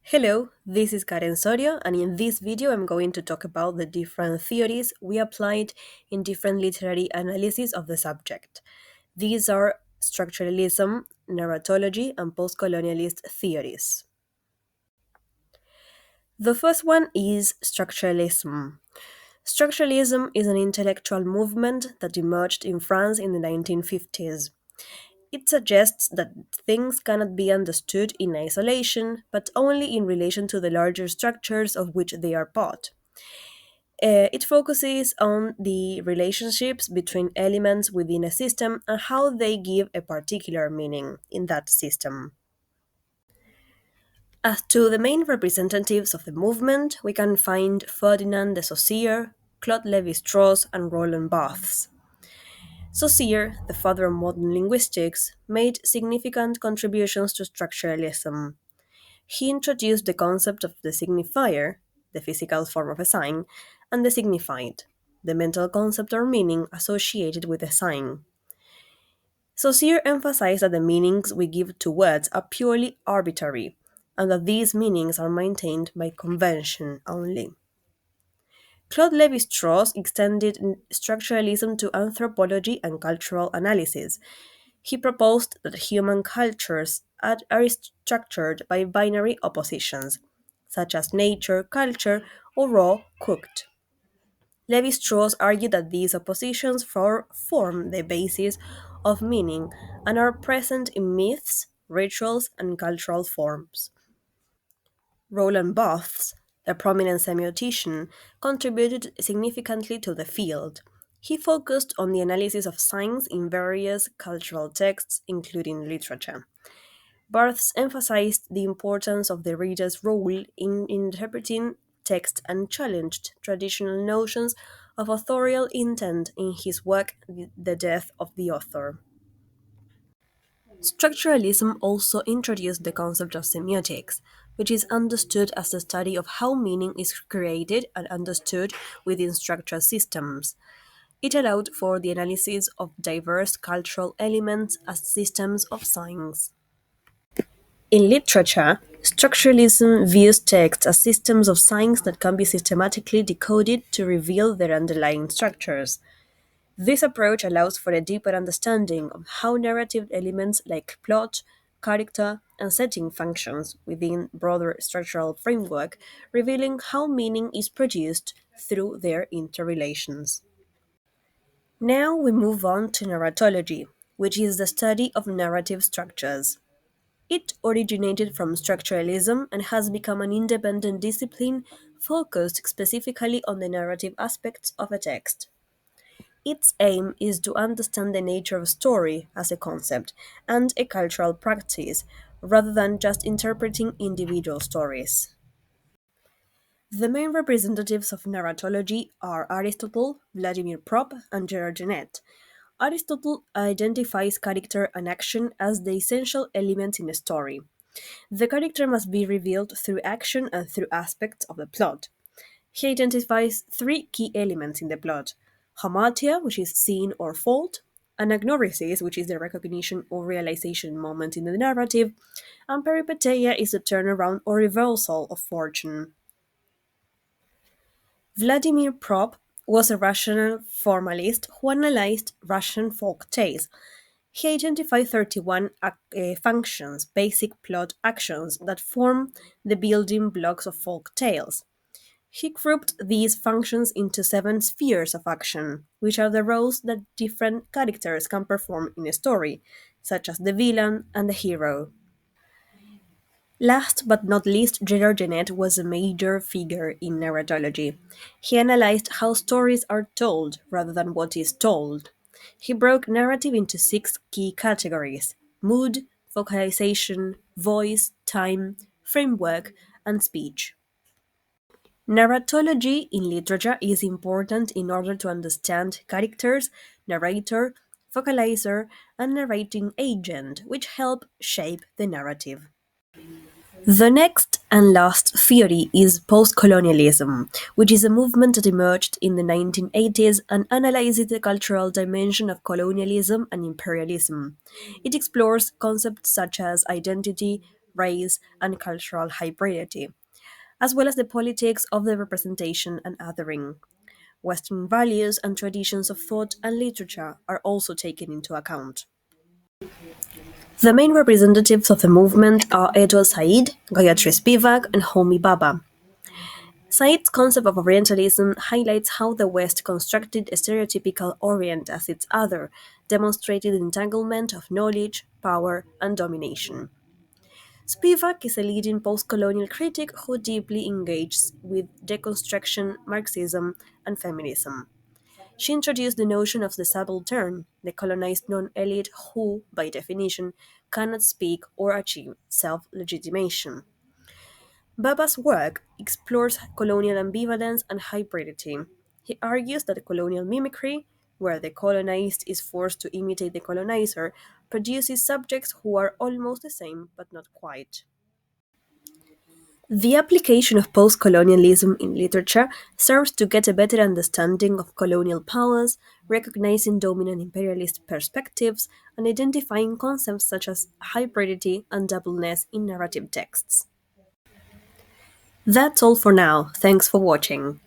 Hello, this is Karen Sorio, and in this video, I'm going to talk about the different theories we applied in different literary analysis of the subject. These are structuralism, narratology, and postcolonialist theories. The first one is structuralism. Structuralism is an intellectual movement that emerged in France in the 1950s. It suggests that things cannot be understood in isolation, but only in relation to the larger structures of which they are part. It focuses on the relationships between elements within a system and how they give a particular meaning in that system. As to the main representatives of the movement, we can find Ferdinand de Saussure, Claude Lévi-Strauss, and Roland Barthes. Saussure, the father of modern linguistics, made significant contributions to structuralism. He introduced the concept of the signifier, the physical form of a sign, and the signified, the mental concept or meaning associated with a sign. Saussure emphasized that the meanings we give to words are purely arbitrary, and that these meanings are maintained by convention only. Claude Lévi-Strauss extended structuralism to anthropology and cultural analysis. He proposed that human cultures are structured by binary oppositions, such as nature, culture, or raw, cooked. Lévi-Strauss argued that these oppositions form the basis of meaning and are present in myths, rituals, and cultural forms. Roland Barthes, a prominent semiotician, contributed significantly to the field. He focused on the analysis of signs in various cultural texts, including literature. Barthes emphasized the importance of the reader's role in interpreting text and challenged traditional notions of authorial intent in his work The Death of the Author. Structuralism also introduced the concept of semiotics, which is understood as the study of how meaning is created and understood within structural systems. It allowed for the analysis of diverse cultural elements as systems of signs. In literature, structuralism views texts as systems of signs that can be systematically decoded to reveal their underlying structures. This approach allows for a deeper understanding of how narrative elements like plot, character, and setting functions within broader structural framework, revealing how meaning is produced through their interrelations. Now we move on to narratology, which is the study of narrative structures. It originated from structuralism and has become an independent discipline focused specifically on the narrative aspects of a text. Its aim is to understand the nature of story as a concept and a cultural practice, rather than just interpreting individual stories. The main representatives of narratology are Aristotle, Vladimir Prop, and Gerard Genet. Aristotle identifies character and action as the essential elements in a story. The character must be revealed through action and through aspects of the plot. He identifies three key elements in the plot: hamartia, which is sin or fault; anagnorisis, which is the recognition or realization moment in the narrative; and peripeteia is the turnaround or reversal of fortune. Vladimir Prop was a Russian formalist who analyzed Russian folk tales. He identified 31 functions, basic plot actions, that form the building blocks of folk tales. He grouped these functions into seven spheres of action, which are the roles that different characters can perform in a story, such as the villain and the hero. Last but not least, Gerard Genet was a major figure in narratology. He analyzed how stories are told rather than what is told. He broke narrative into six key categories: mood, vocalization, voice, time, framework, and speech. Narratology in literature is important in order to understand characters, narrator, vocalizer, and narrating agent, which help shape the narrative. The next and last theory is postcolonialism, which is a movement that emerged in the 1980s and analyzes the cultural dimension of colonialism and imperialism. It explores concepts such as identity, race, and cultural hybridity, as well as the politics of the representation and othering. Western values and traditions of thought and literature are also taken into account. The main representatives of the movement are Edward Said, Gayatri Spivak, and Homi Bhabha. Said's concept of Orientalism highlights how the West constructed a stereotypical Orient as its other, demonstrating the entanglement of knowledge, power, and domination. Spivak is a leading post-colonial critic who deeply engages with deconstruction, Marxism, and feminism. She introduced the notion of the subaltern, the colonized non-elite who, by definition, cannot speak or achieve self-legitimation. Baba's work explores colonial ambivalence and hybridity. He argues that colonial mimicry, where the colonized is forced to imitate the colonizer, produces subjects who are almost the same but not quite. The application of post-colonialism in literature serves to get a better understanding of colonial powers, recognizing dominant imperialist perspectives, and identifying concepts such as hybridity and doubleness in narrative texts. That's all for now. Thanks for watching.